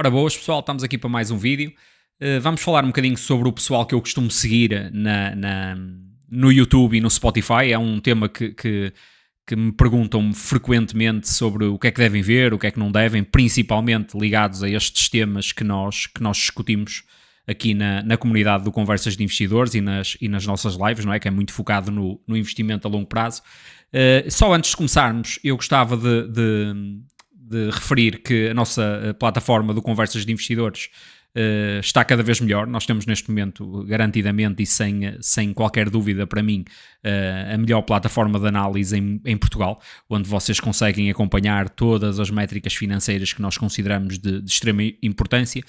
Ora boas pessoal, estamos aqui para mais um vídeo. Vamos falar um bocadinho sobre o pessoal que eu costumo seguir no YouTube e no Spotify. É um tema que me perguntam frequentemente sobre o que é que devem ver, o que é que não devem, principalmente ligados a estes temas que nós discutimos aqui na comunidade do Conversas de Investidores e nas nossas lives, não é? Que é muito focado no investimento a longo prazo. Só antes de começarmos, eu gostava de referir que a nossa plataforma do Conversas de Investidores está cada vez melhor. Nós temos neste momento, garantidamente e sem qualquer dúvida para mim, a melhor plataforma de análise em Portugal, onde vocês conseguem acompanhar todas as métricas financeiras que nós consideramos de extrema importância,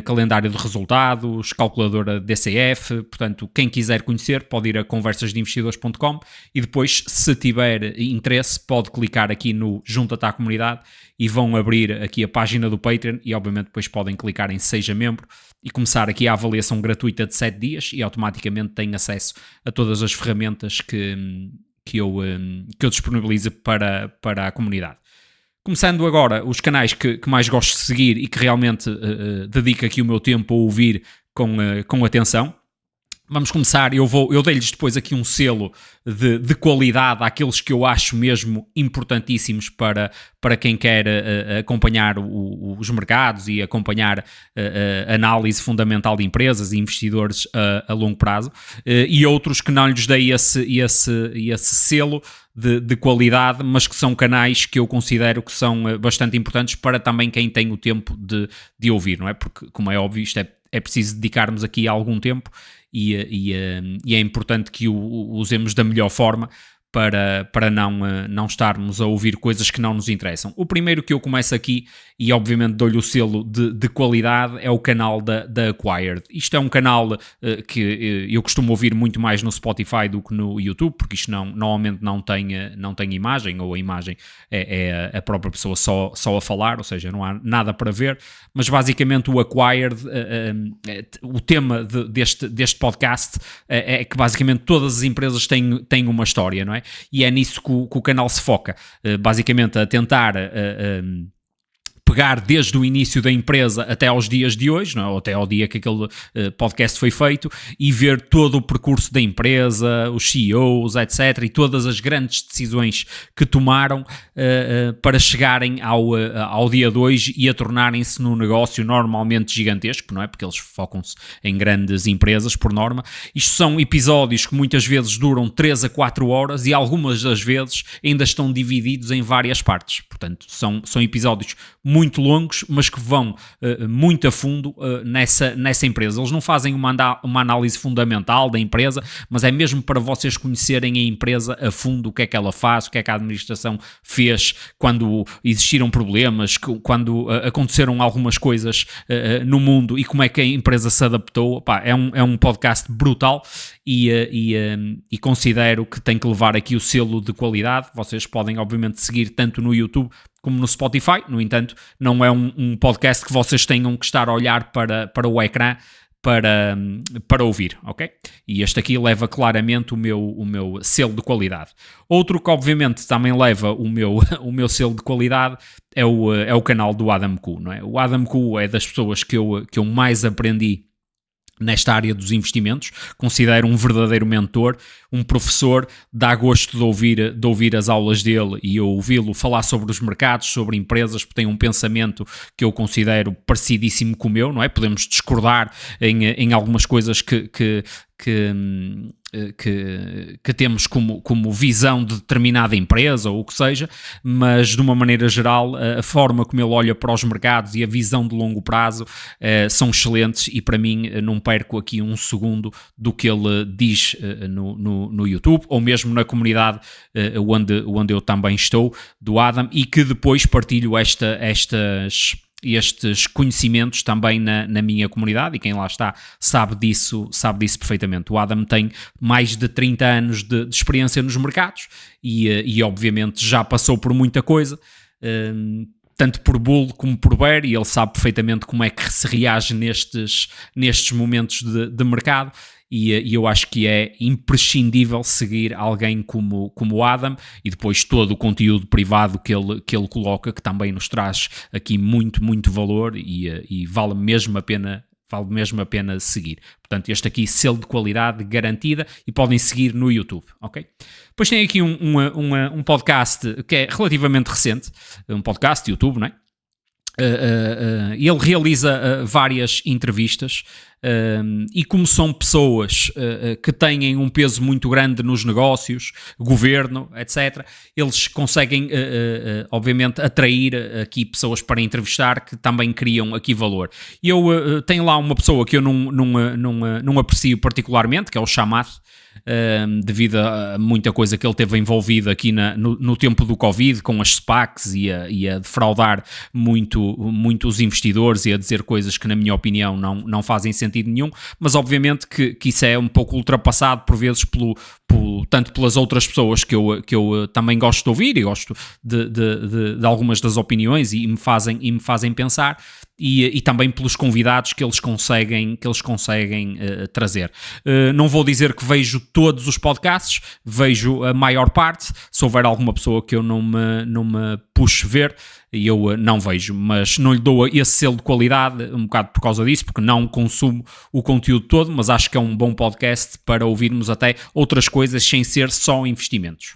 calendário de resultados, calculadora DCF. Portanto, quem quiser conhecer pode ir a conversasdeinvestidores.com e depois, se tiver interesse, pode clicar aqui no Junta-te à Comunidade e vão abrir aqui a página do Patreon e obviamente depois podem clicar em Seja Membro e começar aqui a avaliação gratuita de 7 dias e automaticamente têm acesso a todas as ferramentas que eu disponibilizo para a comunidade. Começando agora, os canais que mais gosto de seguir e que realmente dedico aqui o meu tempo a ouvir com atenção. Vamos começar, eu dei-lhes depois aqui um selo de qualidade àqueles que eu acho mesmo importantíssimos para quem quer acompanhar os mercados e acompanhar a análise fundamental de empresas e investidores a longo prazo, e outros que não lhes dei esse selo de qualidade, mas que são canais que eu considero que são bastante importantes para também quem tem o tempo de ouvir, não é? Porque, como é óbvio, isto é preciso dedicarmos aqui algum tempo e é importante que o usemos da melhor forma para não estarmos a ouvir coisas que não nos interessam. O primeiro que eu começo aqui, e obviamente dou-lhe o selo de qualidade, é o canal da Acquired. Isto é um canal que eu costumo ouvir muito mais no Spotify do que no YouTube, porque isto normalmente não tem imagem, ou a imagem é a própria pessoa só a falar, ou seja, não há nada para ver, mas basicamente o Acquired, o tema deste podcast é que basicamente todas as empresas têm uma história, não é? E é nisso que o canal se foca, basicamente a tentar pegar desde o início da empresa até aos dias de hoje, não é? Ou até ao dia que aquele podcast foi feito, e ver todo o percurso da empresa, os CEOs, etc., e todas as grandes decisões que tomaram para chegarem ao dia de hoje e a tornarem-se num negócio normalmente gigantesco, não é? Porque eles focam-se em grandes empresas, por norma. Isto são episódios que muitas vezes duram 3 a 4 horas e algumas das vezes ainda estão divididos em várias partes. Portanto, são episódios muito longos, mas que vão muito a fundo nessa empresa. Eles não fazem uma análise fundamental da empresa, mas é mesmo para vocês conhecerem a empresa a fundo, o que é que ela faz, o que é que a administração fez quando existiram problemas, quando aconteceram algumas coisas no mundo e como é que a empresa se adaptou. Pá, é um podcast brutal e considero que tem que levar aqui o selo de qualidade. Vocês podem obviamente seguir tanto no YouTube como no Spotify. No entanto, não é um podcast que vocês tenham que estar a olhar para o ecrã para ouvir, ok? E este aqui leva claramente o meu selo de qualidade. Outro que obviamente também leva o meu selo de qualidade é o canal do Adam Khoo, não é? O Adam Khoo é das pessoas que eu mais aprendi nesta área dos investimentos. Considero um verdadeiro mentor, um professor. Dá gosto de ouvir as aulas dele e ouvi-lo falar sobre os mercados, sobre empresas, porque tem um pensamento que eu considero parecidíssimo com o meu, não é? Podemos discordar em algumas coisas que temos como visão de determinada empresa ou o que seja, mas de uma maneira geral a forma como ele olha para os mercados e a visão de longo prazo são excelentes, e para mim não perco aqui um segundo do que ele diz no YouTube, ou mesmo na comunidade onde eu também estou, do Adam, e que depois partilho estes conhecimentos também na minha comunidade, e quem lá está sabe disso perfeitamente. O Adam tem mais de 30 anos de experiência nos mercados e obviamente já passou por muita coisa, tanto por bull como por bear, e ele sabe perfeitamente como é que se reage nestes momentos de mercado. E eu acho que é imprescindível seguir alguém como o Adam, e depois todo o conteúdo privado que ele coloca, que também nos traz aqui muito, muito valor, e vale mesmo a pena seguir. Portanto, este aqui, selo de qualidade garantida, e podem seguir no YouTube, ok? Depois tem aqui um podcast que é relativamente recente, um podcast de YouTube, não é? Ele realiza várias entrevistas, e como são pessoas que têm um peso muito grande nos negócios, governo, etc., eles conseguem, obviamente, atrair aqui pessoas para entrevistar que também criam aqui valor. Eu tenho lá uma pessoa que eu não aprecio particularmente, que é o Chamath, devido a muita coisa que ele teve envolvido aqui no tempo do Covid, com as SPACs e a defraudar muito os investidores e a dizer coisas que, na minha opinião, não fazem sentido nenhum, mas obviamente que isso é um pouco ultrapassado por vezes tanto pelas outras pessoas que eu também gosto de ouvir, e gosto de algumas das opiniões, e me fazem pensar, e também pelos convidados que eles conseguem trazer. Não vou dizer que vejo todos os podcasts, vejo a maior parte. Se houver alguma pessoa que eu não me puxe ver, eu não vejo, mas não lhe dou esse selo de qualidade um bocado por causa disso, porque não consumo o conteúdo todo, mas acho que é um bom podcast para ouvirmos até outras coisas sem ser só investimentos.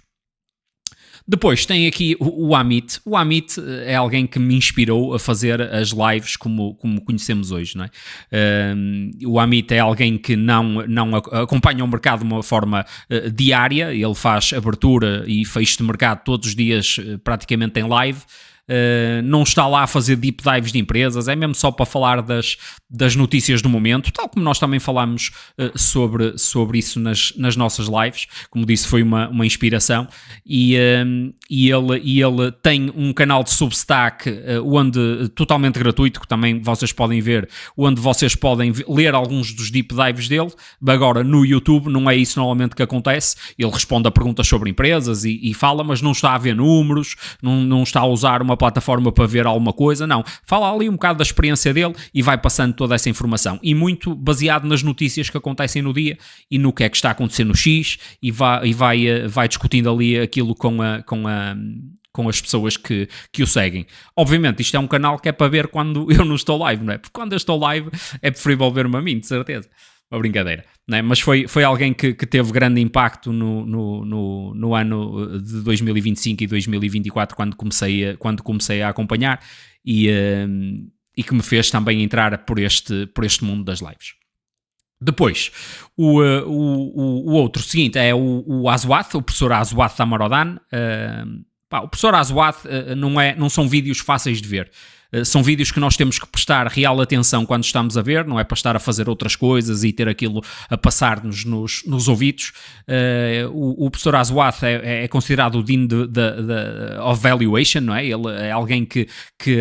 Depois tem aqui o Amit. O Amit é alguém que me inspirou a fazer as lives como conhecemos hoje, não é? O Amit é alguém que não acompanha o mercado de uma forma diária. Ele faz abertura e fecho de mercado todos os dias, praticamente em live. Não está lá a fazer deep dives de empresas, é mesmo só para falar das notícias do momento, tal como nós também falámos sobre isso nas nossas lives. Como disse, foi uma inspiração, e ele tem um canal de Substack totalmente gratuito, que também vocês podem ver, onde vocês podem ler alguns dos deep dives dele. Agora, no YouTube não é isso normalmente que acontece. Ele responde a perguntas sobre empresas e fala, mas não está a ver números, não está a usar uma plataforma para ver alguma coisa, não. Fala ali um bocado da experiência dele e vai passando toda essa informação. E muito baseado nas notícias que acontecem no dia e no que é que está a acontecer no X, e vai discutindo ali aquilo com as pessoas que o seguem. Obviamente, isto é um canal que é para ver quando eu não estou live, não é? Porque quando eu estou live é preferível ver-me a mim, de certeza. Uma brincadeira, não é? Mas foi alguém que teve grande impacto no ano de 2025 e 2024, quando comecei a acompanhar, e que me fez também entrar por este mundo das lives. Depois, o outro seguinte é o Aswath, o professor Aswath Thammarodane. O professor Aswath não são vídeos fáceis de ver. São vídeos que nós temos que prestar real atenção quando estamos a ver, não é para estar a fazer outras coisas e ter aquilo a passar-nos nos ouvidos. O professor Aswath é considerado o Dean of Valuation, não é? Ele é alguém que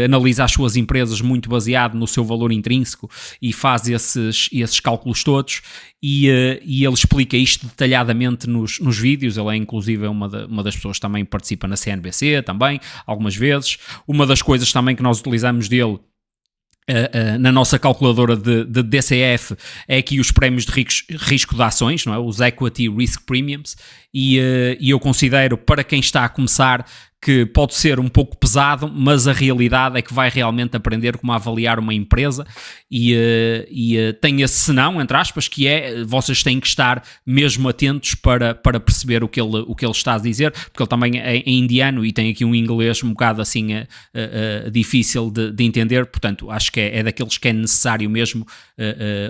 analisa as suas empresas muito baseado no seu valor intrínseco e faz esses cálculos todos, e ele explica isto detalhadamente nos vídeos. Ele é inclusive uma das pessoas que também participa na CNBC, também, algumas vezes. Uma das coisas também que nós utilizamos dele na nossa calculadora de DCF é aqui os prémios de risco de ações, não é? Os Equity Risk Premiums, e eu considero, para quem está a começar, que pode ser um pouco pesado, mas a realidade é que vai realmente aprender como avaliar uma empresa, e tem esse senão, entre aspas, que é, vocês têm que estar mesmo atentos para perceber o que ele está a dizer, porque ele também é indiano e tem aqui um inglês um bocado assim difícil de entender. Portanto, acho que é daqueles que é necessário mesmo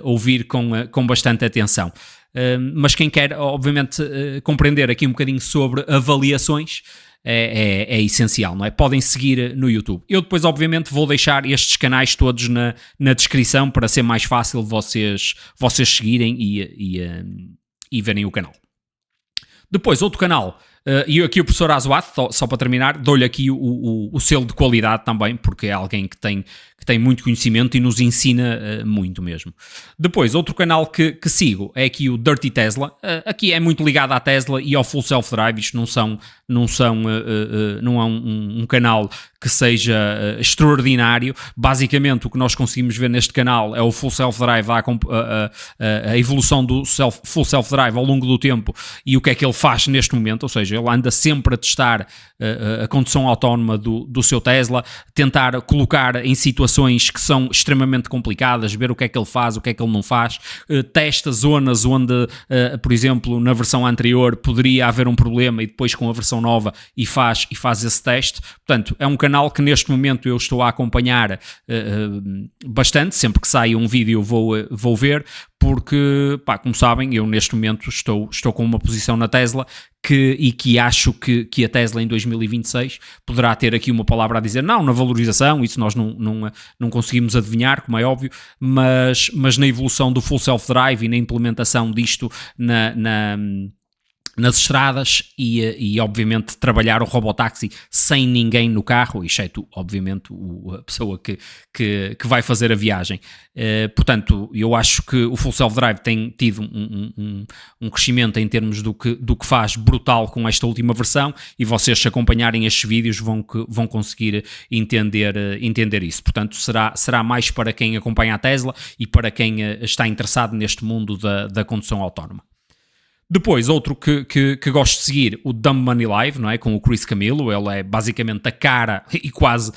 ouvir com bastante atenção. Mas quem quer, obviamente, compreender aqui um bocadinho sobre avaliações, é essencial, não é? Podem seguir no YouTube. Eu depois, obviamente, vou deixar estes canais todos na descrição para ser mais fácil vocês seguirem e verem o canal. Depois, outro canal E aqui o professor Aswath, só para terminar, dou-lhe aqui o selo de qualidade também, porque é alguém que tem muito conhecimento e nos ensina muito mesmo. Depois, outro canal que sigo é aqui o Dirty Tesla. Aqui é muito ligado à Tesla e ao Full Self-Drive. Isto não é um canal que seja extraordinário. Basicamente, o que nós conseguimos ver neste canal é o Full Self-Drive, a evolução do Full Self-Drive ao longo do tempo e o que é que ele faz neste momento. Ou seja, ele anda sempre a testar a condução autónoma do seu Tesla, tentar colocar em situações que são extremamente complicadas, ver o que é que ele faz, o que é que ele não faz, testa zonas onde, por exemplo, na versão anterior poderia haver um problema e depois com a versão nova e faz esse teste. Portanto, é um canal que neste momento eu estou a acompanhar bastante, sempre que sai um vídeo vou ver, porque, como sabem, eu neste momento estou com uma posição na Tesla e que acho que a Tesla em 2026 poderá ter aqui uma palavra a dizer, não na valorização, isso nós não conseguimos adivinhar, como é óbvio, mas na evolução do Full Self-Drive e na implementação disto nas estradas e obviamente trabalhar o robotáxi sem ninguém no carro, exceto obviamente a pessoa que vai fazer a viagem. Portanto, eu acho que o Full Self-Drive tem tido um crescimento em termos do que faz brutal com esta última versão, e vocês, se acompanharem estes vídeos, vão conseguir entender isso. Portanto, será mais para quem acompanha a Tesla e para quem está interessado neste mundo da condução autónoma. Depois, outro que gosto de seguir, o Dumb Money Live, não é? Com o Chris Camillo. Ele é basicamente a cara e quase,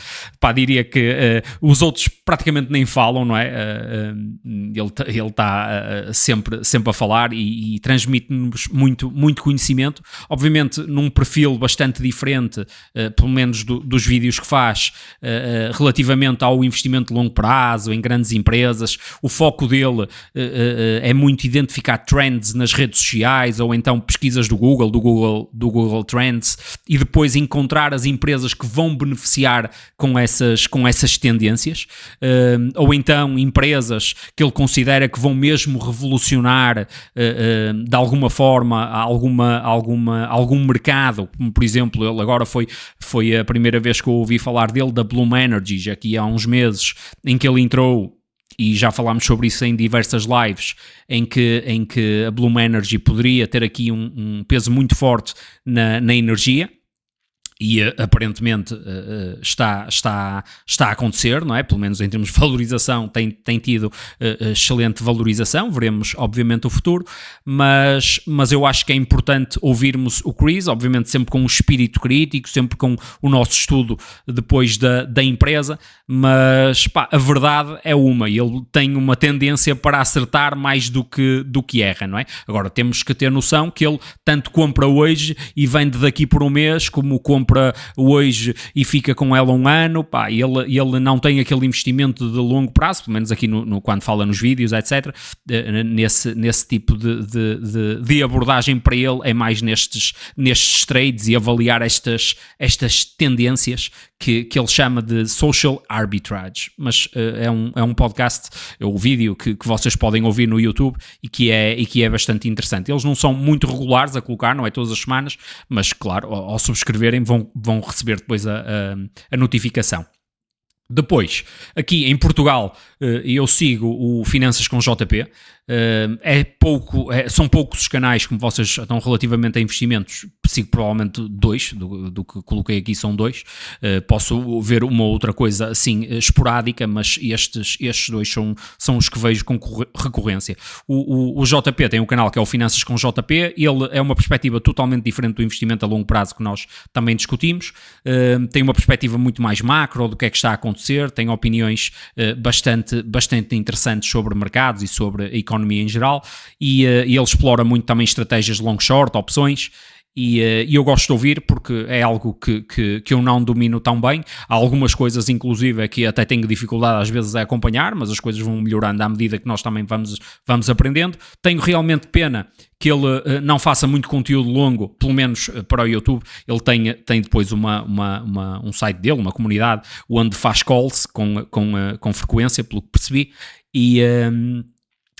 diria que os outros praticamente nem falam, não é? Ele está sempre a falar e transmite-nos muito conhecimento, obviamente num perfil bastante diferente, pelo menos dos vídeos que faz, relativamente ao investimento de longo prazo em grandes empresas. O foco dele é muito identificar trends nas redes sociais, ou então pesquisas do Google Trends, e depois encontrar as empresas que vão beneficiar com essas tendências, ou então empresas que ele considera que vão mesmo revolucionar de alguma forma algum mercado, como por exemplo, ele agora foi a primeira vez que eu ouvi falar dele, da Bloom Energy, já que há uns meses, em que ele entrou, e já falámos sobre isso em diversas lives, em que a Bloom Energy poderia ter aqui um peso muito forte na energia. E aparentemente está a acontecer, não é? Pelo menos em termos de valorização, tem tido excelente valorização. Veremos obviamente o futuro, mas eu acho que é importante ouvirmos o Chris, obviamente sempre com um espírito crítico, sempre com o nosso estudo depois da empresa, mas a verdade é uma, e ele tem uma tendência para acertar mais do que erra, não é? Agora temos que ter noção que ele tanto compra hoje e vende daqui por um mês, como compra hoje e fica com ela um ano, ele não tem aquele investimento de longo prazo, pelo menos aqui quando fala nos vídeos, etc. Nesse tipo de abordagem, para ele é mais nestes trades e avaliar estas tendências que ele chama de social arbitrage. Mas é um podcast, é um vídeo que vocês podem ouvir no YouTube e que é bastante interessante. Eles não são muito regulares a colocar, não é todas as semanas, mas claro, ao subscreverem vão receber depois a notificação. Depois, aqui em Portugal, eu sigo o Finanças com JP. São poucos os canais, como vocês estão relativamente a investimentos, sigo provavelmente 2, do que coloquei aqui são 2. Posso ver uma outra coisa assim esporádica, mas estes 2 são os que vejo com recorrência. O JP tem um canal que é o Finanças com JP. Ele é uma perspectiva totalmente diferente do investimento a longo prazo que nós também discutimos. Tem uma perspectiva muito mais macro do que é que está a acontecer, tem opiniões bastante interessantes sobre mercados e sobre a economia em geral, e ele explora muito também estratégias de long short, opções, e eu gosto de ouvir porque é algo que eu não domino tão bem. Há algumas coisas, inclusive, que até tenho dificuldade às vezes a acompanhar, mas as coisas vão melhorando à medida que nós também vamos aprendendo. Tenho realmente pena que ele não faça muito conteúdo longo, pelo menos para o YouTube. Ele tem depois um site dele, uma comunidade, onde faz calls com frequência, pelo que percebi,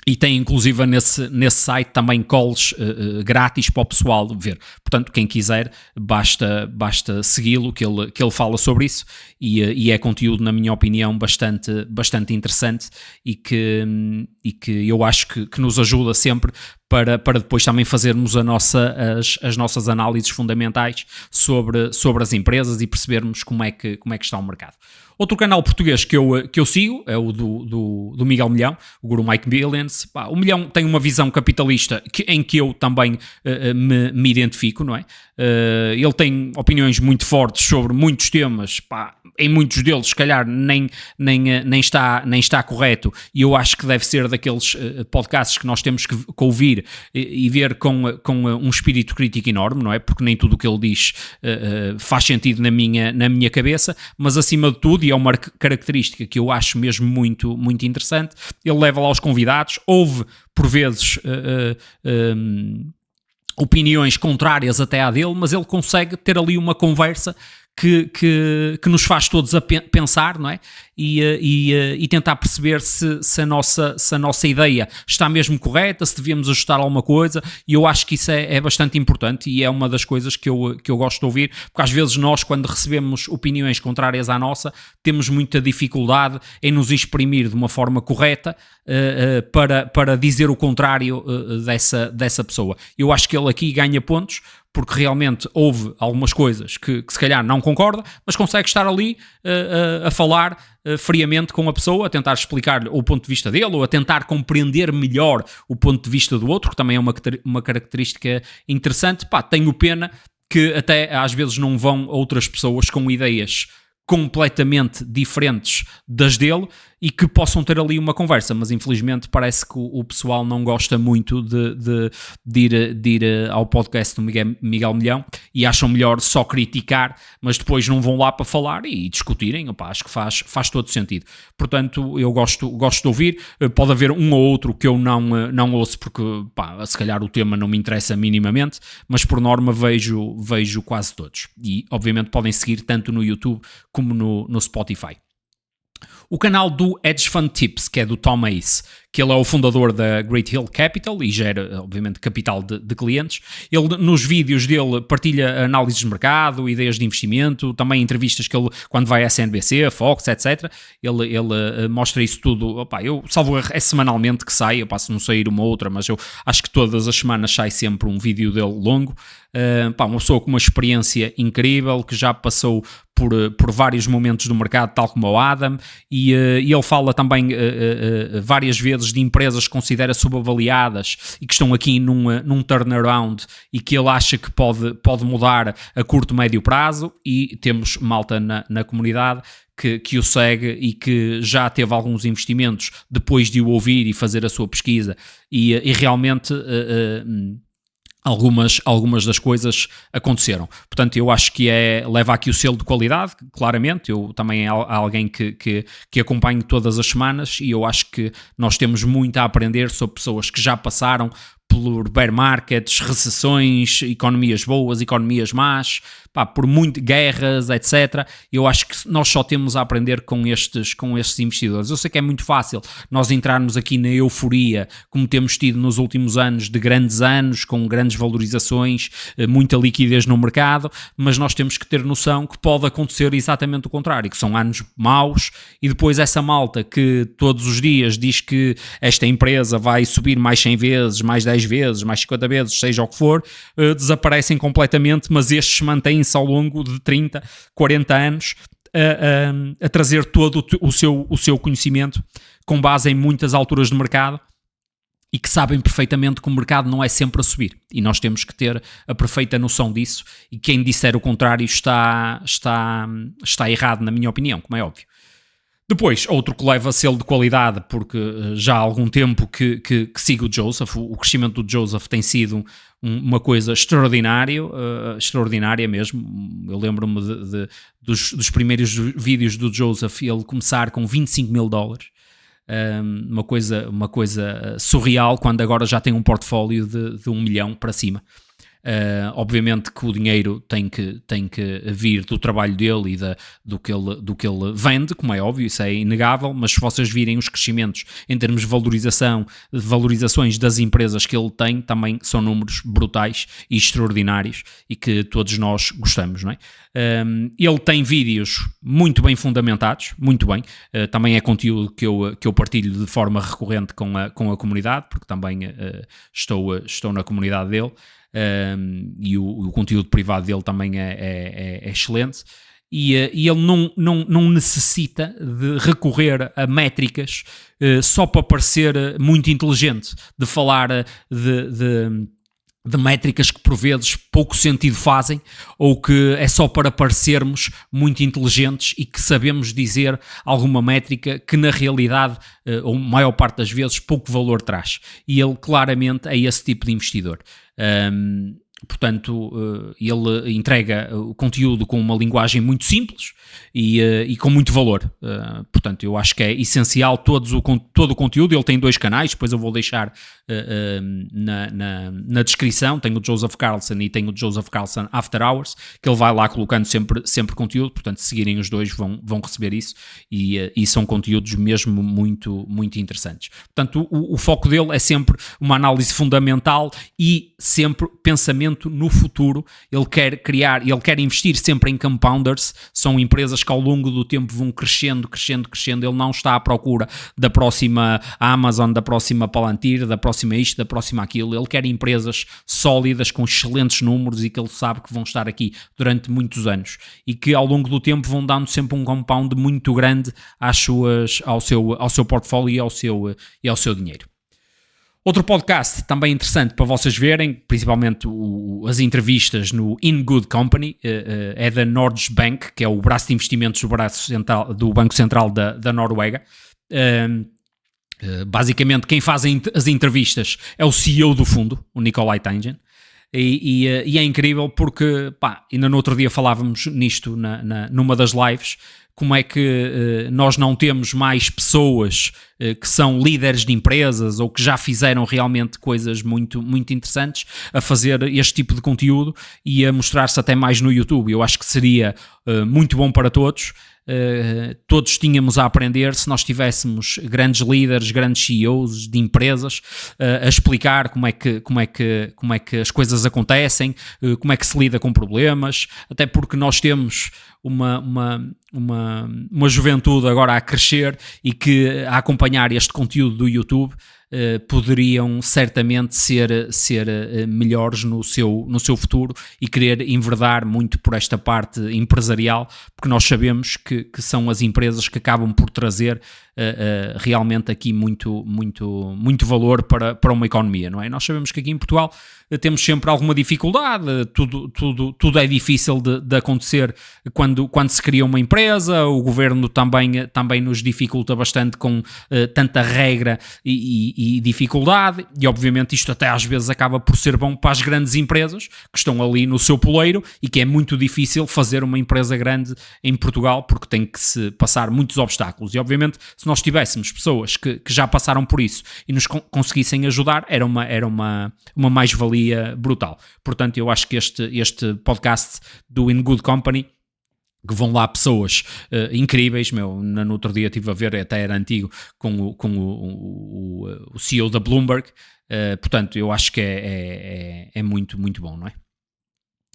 E tem inclusive nesse site também calls grátis para o pessoal ver. Portanto, quem quiser, basta segui-lo, que ele fala sobre isso, e é conteúdo, na minha opinião, bastante interessante e que eu acho que nos ajuda sempre para depois também fazermos as nossas análises fundamentais sobre as empresas e percebermos como é que está o mercado. Outro canal português que eu sigo é o do Miguel Milhão, o Guru Mike Billions. Pá, o Milhão tem uma visão capitalista em que eu também me identifico, não é? Ele tem opiniões muito fortes sobre muitos temas, pá, em muitos deles, se calhar, nem está correto, e eu acho que deve ser daqueles podcasts que nós temos que ouvir e ver com um espírito crítico enorme, não é? Porque nem tudo o que ele diz faz sentido na minha cabeça, mas acima de tudo, e é uma característica que eu acho mesmo muito, muito interessante, ele leva lá os convidados, houve, por vezes, opiniões contrárias até à dele, mas ele consegue ter ali uma conversa que nos faz todos a pensar, não é? E tentar perceber se a nossa ideia está mesmo correta, se devíamos ajustar alguma coisa, e eu acho que isso é bastante importante e é uma das coisas que eu gosto de ouvir, porque às vezes nós, quando recebemos opiniões contrárias à nossa, temos muita dificuldade em nos exprimir de uma forma correta para dizer o contrário dessa pessoa. Eu acho que ele aqui ganha pontos, porque realmente houve algumas coisas que se calhar não concorda, mas consegue estar ali a falar friamente com a pessoa, a tentar explicar o ponto de vista dele, ou a tentar compreender melhor o ponto de vista do outro, que também é uma característica interessante. Pá, tenho pena que até às vezes não vão outras pessoas com ideias completamente diferentes das dele e que possam ter ali uma conversa, mas infelizmente parece que o pessoal não gosta muito de ir ao podcast do Miguel Milhão e acham melhor só criticar, mas depois não vão lá para falar e discutirem. Opa, acho que faz todo sentido. Portanto, eu gosto de ouvir. Pode haver um ou outro que eu não ouço porque, pá, se calhar o tema não me interessa minimamente, mas por norma vejo quase todos. E obviamente podem seguir tanto no YouTube como no Spotify. O canal do Hedge Fund Tips, que é do Tom Ace, que ele é o fundador da Great Hill Capital e gera, obviamente, capital de clientes. Ele, nos vídeos dele, partilha análises de mercado, ideias de investimento, também entrevistas que ele, quando vai à CNBC, Fox, etc. Ele mostra isso tudo. Opa, eu salvo é semanalmente que sai, se não sair uma outra, mas eu acho que todas as semanas sai sempre um vídeo dele longo. Uma pessoa com uma experiência incrível, que já passou por vários momentos do mercado, tal como o Adam, e ele fala também várias vezes de empresas que considera subavaliadas e que estão aqui num turnaround e que ele acha que pode mudar a curto, médio prazo, e temos malta na comunidade que o segue e que já teve alguns investimentos depois de o ouvir e fazer a sua pesquisa e realmente algumas das coisas aconteceram. Portanto, eu acho que leva aqui o selo de qualidade, claramente. Eu também é alguém que acompanho todas as semanas e eu acho que nós temos muito a aprender sobre pessoas que já passaram por bear markets, recessões, economias boas, economias más, por guerras, etc. Eu acho que nós só temos a aprender com estes investidores. Eu sei que é muito fácil nós entrarmos aqui na euforia, como temos tido nos últimos anos, de grandes anos, com grandes valorizações, muita liquidez no mercado, mas nós temos que ter noção que pode acontecer exatamente o contrário, que são anos maus, e depois essa malta que todos os dias diz que esta empresa vai subir mais 100 vezes, mais 10 vezes, mais 50 vezes, seja o que for, desaparecem completamente, mas estes mantêm-se ao longo de 30, 40 anos a trazer todo o seu conhecimento com base em muitas alturas de mercado e que sabem perfeitamente que o mercado não é sempre a subir, e nós temos que ter a perfeita noção disso, e quem disser o contrário está errado, na minha opinião, como é óbvio. Depois, outro que leva selo de qualidade, porque já há algum tempo que sigo o Joseph. O crescimento do Joseph tem sido uma coisa extraordinária mesmo. Eu lembro-me dos primeiros vídeos do Joseph, ele começar com $25 mil. Uma coisa surreal, quando agora já tem um portfólio de 1 milhão para cima. Obviamente que o dinheiro tem que vir do trabalho dele e do que ele vende, como é óbvio, isso é inegável, mas se vocês virem os crescimentos em termos de valorizações das empresas que ele tem, também são números brutais e extraordinários e que todos nós gostamos, não é? Ele tem vídeos muito bem fundamentados, muito bem, também é conteúdo que eu partilho de forma recorrente com a comunidade, porque também estou na comunidade dele, e o conteúdo privado dele também é excelente. E ele não necessita de recorrer a métricas só para parecer muito inteligente, de falar de métricas que por vezes pouco sentido fazem, ou que é só para parecermos muito inteligentes e que sabemos dizer alguma métrica que na realidade, ou maior parte das vezes, pouco valor traz. E ele claramente é esse tipo de investidor. Portanto, ele entrega o conteúdo com uma linguagem muito simples e com muito valor. Portanto, eu acho que é essencial todo o conteúdo. Ele tem 2 canais, depois eu vou deixar na descrição. Tem o Joseph Carlson e tem o Joseph Carlson After Hours, que ele vai lá colocando sempre conteúdo. Portanto, se seguirem os dois vão receber isso e são conteúdos mesmo muito, muito interessantes. Portanto, o foco dele é sempre uma análise fundamental e sempre pensamento no futuro. Ele quer criar, ele quer investir sempre em compounders, são empresas que ao longo do tempo vão crescendo. Ele não está à procura da próxima Amazon, da próxima Palantir, da próxima isto, da próxima aquilo. Ele quer empresas sólidas, com excelentes números e que ele sabe que vão estar aqui durante muitos anos e que ao longo do tempo vão dando sempre um compound muito grande ao seu portfólio e ao seu dinheiro. Outro podcast também interessante para vocês verem, principalmente as entrevistas no In Good Company, é da Norges Bank, que é o braço de investimentos do Banco Central da Noruega. Basicamente, quem faz as entrevistas é o CEO do fundo, o Nicolai Tangen. E é incrível porque, ainda no outro dia falávamos nisto numa das lives, como é que nós não temos mais pessoas que são líderes de empresas ou que já fizeram realmente coisas muito, muito interessantes a fazer este tipo de conteúdo e a mostrar-se até mais no YouTube. Eu acho que seria muito bom para todos. Todos tínhamos a aprender se nós tivéssemos grandes líderes, grandes CEOs de empresas a explicar como é que as coisas acontecem, como é que se lida com problemas, até porque nós temos uma juventude agora a crescer e que a acompanhar este conteúdo do YouTube poderiam certamente ser melhores no seu futuro e querer enverdar muito por esta parte empresarial, porque nós sabemos que são as empresas que acabam por trazer realmente aqui muito, muito, muito valor para uma economia, não é? Nós sabemos que aqui em Portugal temos sempre alguma dificuldade, tudo é difícil de acontecer quando se cria uma empresa, o governo também nos dificulta bastante com tanta regra e dificuldade, e obviamente isto até às vezes acaba por ser bom para as grandes empresas que estão ali no seu poleiro e que é muito difícil fazer uma empresa grande em Portugal porque tem que se passar muitos obstáculos, e obviamente se nós tivéssemos pessoas que já passaram por isso e nos conseguissem ajudar, era uma mais-valia brutal. Portanto, eu acho que este podcast do In Good Company, que vão lá pessoas incríveis, no outro dia estive a ver, até era antigo, com o CEO da Bloomberg, portanto, eu acho que é muito, muito bom, não é?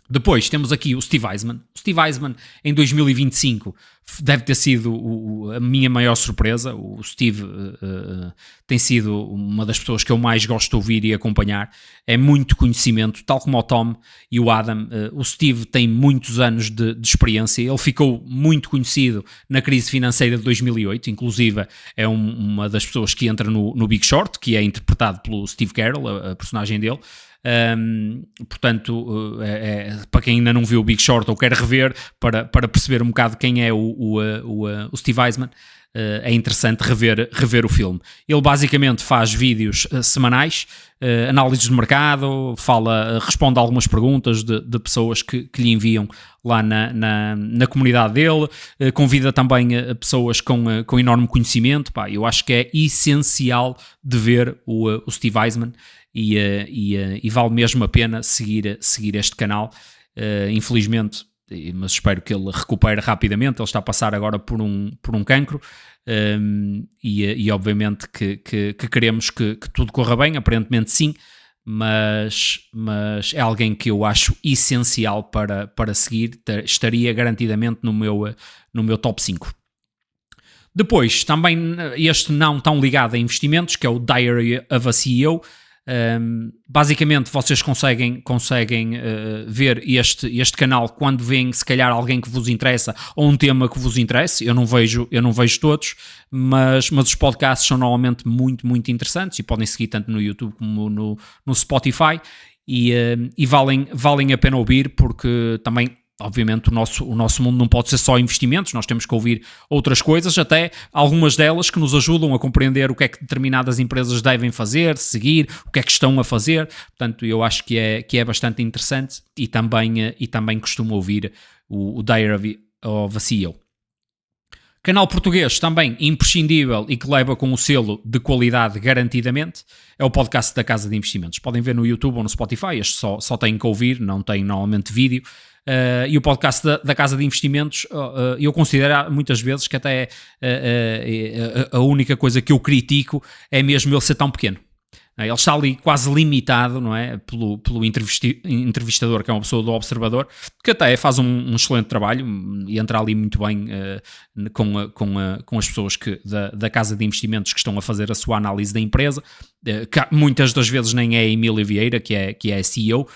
Depois temos aqui o Steve Eisman. O Steve Eisman, em 2025, deve ter sido a minha maior surpresa. O Steve tem sido uma das pessoas que eu mais gosto de ouvir e acompanhar. É muito conhecimento, tal como o Tom e o Adam. O Steve tem muitos anos de experiência. Ele ficou muito conhecido na crise financeira de 2008. Inclusive, é uma das pessoas que entra no Big Short, que é interpretado pelo Steve Carell, a personagem dele. Portanto, para quem ainda não viu o Big Short ou quer rever para perceber um bocado quem é o Steve Eisman, é interessante rever o filme. Ele basicamente faz vídeos semanais, análises de mercado, responde a algumas perguntas de pessoas que lhe enviam lá na comunidade dele, convida também pessoas com enorme conhecimento. Eu acho que é essencial de ver o Steve Eisman e vale mesmo a pena seguir este canal. Infelizmente, mas espero que ele recupere rapidamente. Ele está a passar agora por um cancro, e obviamente que queremos que tudo corra bem. Aparentemente sim, mas é alguém que eu acho essencial para seguir. Estaria garantidamente no meu top 5. Depois, também este não tão ligado a investimentos, que é o Diary of a CEO. Basicamente vocês conseguem ver este canal quando vem, se calhar, alguém que vos interessa ou um tema que vos interessa. Eu não vejo todos, mas os podcasts são normalmente muito, muito interessantes e podem seguir tanto no YouTube como no Spotify, e valem a pena ouvir, porque também, obviamente, o nosso mundo não pode ser só investimentos. Nós temos que ouvir outras coisas, até algumas delas que nos ajudam a compreender o que é que determinadas empresas devem fazer, seguir, o que é que estão a fazer. Portanto, eu acho que é bastante interessante, e também costumo ouvir o Diary of a CEO. Canal português também imprescindível e que leva com o selo de qualidade garantidamente é o podcast da Casa de Investimentos. Podem ver no YouTube ou no Spotify, este só têm que ouvir, não tem normalmente vídeo. E o podcast da Casa de Investimentos, eu considero muitas vezes que até a única coisa que eu critico é mesmo ele ser tão pequeno. Ele está ali quase limitado, não é? Pelo entrevistador, que é uma pessoa do Observador, que até faz um excelente trabalho e entra ali muito bem com as pessoas da Casa de Investimentos que estão a fazer a sua análise da empresa. Que muitas das vezes nem é a Emília Vieira, que é a CEO,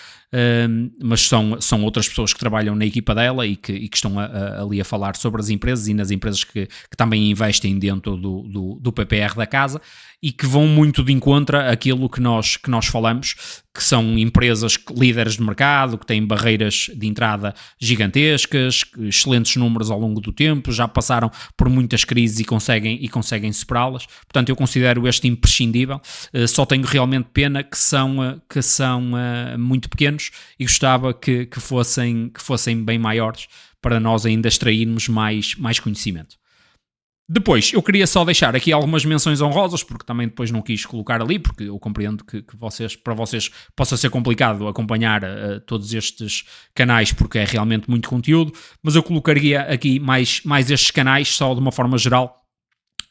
mas são outras pessoas que trabalham na equipa dela e que estão ali a falar sobre as empresas e nas empresas que também investem dentro do PPR da casa, e que vão muito de encontro àquilo que nós falamos, que são empresas líderes de mercado, que têm barreiras de entrada gigantescas, excelentes números ao longo do tempo, já passaram por muitas crises e conseguem superá-las. Portanto, eu considero este imprescindível. Só tenho realmente pena que são muito pequenos, e gostava que fossem bem maiores, para nós ainda extrairmos mais conhecimento. Depois, eu queria só deixar aqui algumas menções honrosas, porque também depois não quis colocar ali, porque eu compreendo que para vocês possa ser complicado acompanhar todos estes canais, porque é realmente muito conteúdo, mas eu colocaria aqui mais estes canais, só de uma forma geral.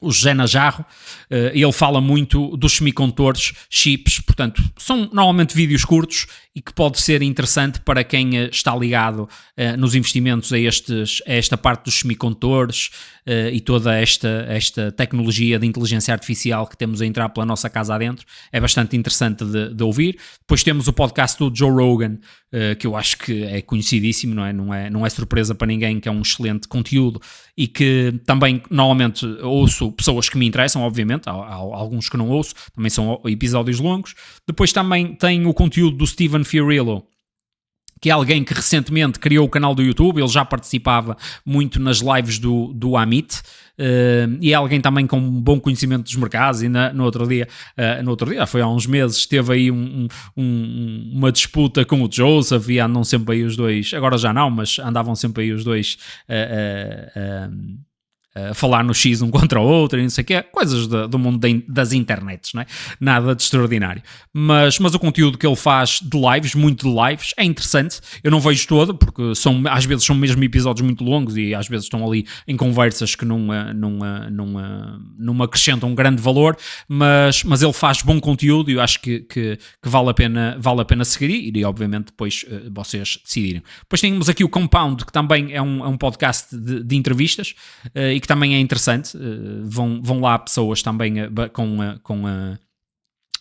O José Najarro, ele fala muito dos semicondutores, chips, portanto, são normalmente vídeos curtos e que pode ser interessante para quem está ligado nos investimentos a esta parte dos semicondutores e toda esta tecnologia de inteligência artificial que temos a entrar pela nossa casa adentro. É bastante interessante de ouvir. Depois temos o podcast do Joe Rogan, que eu acho que é conhecidíssimo, não é surpresa para ninguém, que é um excelente conteúdo, e que também normalmente ouço pessoas que me interessam, obviamente, há alguns que não ouço, também são episódios longos. Depois também tem o conteúdo do Steven Fiorillo, que é alguém que recentemente criou o canal do YouTube. Ele já participava muito nas lives do Amit, e é alguém também com um bom conhecimento dos mercados. E no outro dia, foi há uns meses, teve aí uma disputa com o Joseph, e andam sempre aí os dois, agora já não, mas andavam sempre aí os dois falar no X um contra o outro e não sei o quê, coisas do mundo das internets, não é? Nada de extraordinário. Mas o conteúdo que ele faz de lives, muito de lives, é interessante. Eu não vejo todo, porque às vezes são mesmo episódios muito longos e às vezes estão ali em conversas que não acrescentam grande valor, mas ele faz bom conteúdo e eu acho que vale a pena seguir, e obviamente depois vocês decidirem. Depois temos aqui o Compound, que também é um podcast de entrevistas, e que também é interessante. Vão lá pessoas também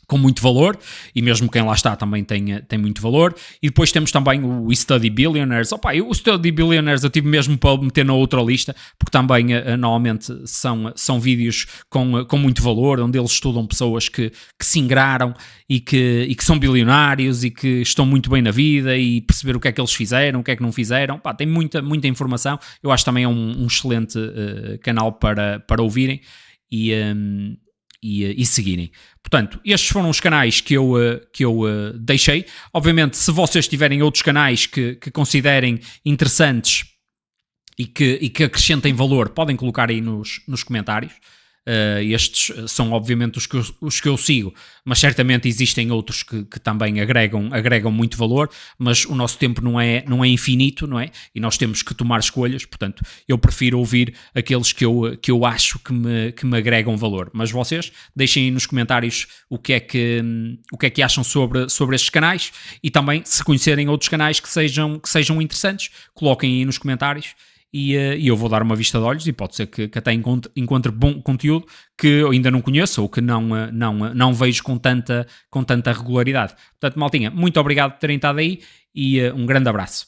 com muito valor, e mesmo quem lá está também tem muito valor. E depois temos também o Study Billionaires. Opa, o Study Billionaires eu tive mesmo para meter na outra lista, porque também normalmente são vídeos com muito valor, onde eles estudam pessoas que se ingraram e que são bilionários e que estão muito bem na vida e perceber o que é que eles fizeram, o que é que não fizeram. Opa, tem muita informação. Eu acho também é um excelente canal para ouvirem e seguirem. Portanto, estes foram os canais que eu deixei. Obviamente, se vocês tiverem outros canais que considerem interessantes e que acrescentem valor, podem colocar aí nos comentários. Estes são obviamente os que eu sigo, mas certamente existem outros que também agregam muito valor, mas o nosso tempo não é infinito, não é? E nós temos que tomar escolhas, portanto, eu prefiro ouvir aqueles que eu acho que me agregam valor. Mas vocês deixem aí nos comentários o que é que acham sobre estes canais, e também, se conhecerem outros canais que sejam interessantes, coloquem aí nos comentários. E eu vou dar uma vista de olhos, e pode ser que até encontre bom conteúdo que eu ainda não conheço ou que não vejo com tanta regularidade. Portanto, maltinha, muito obrigado por terem estado aí, e um grande abraço.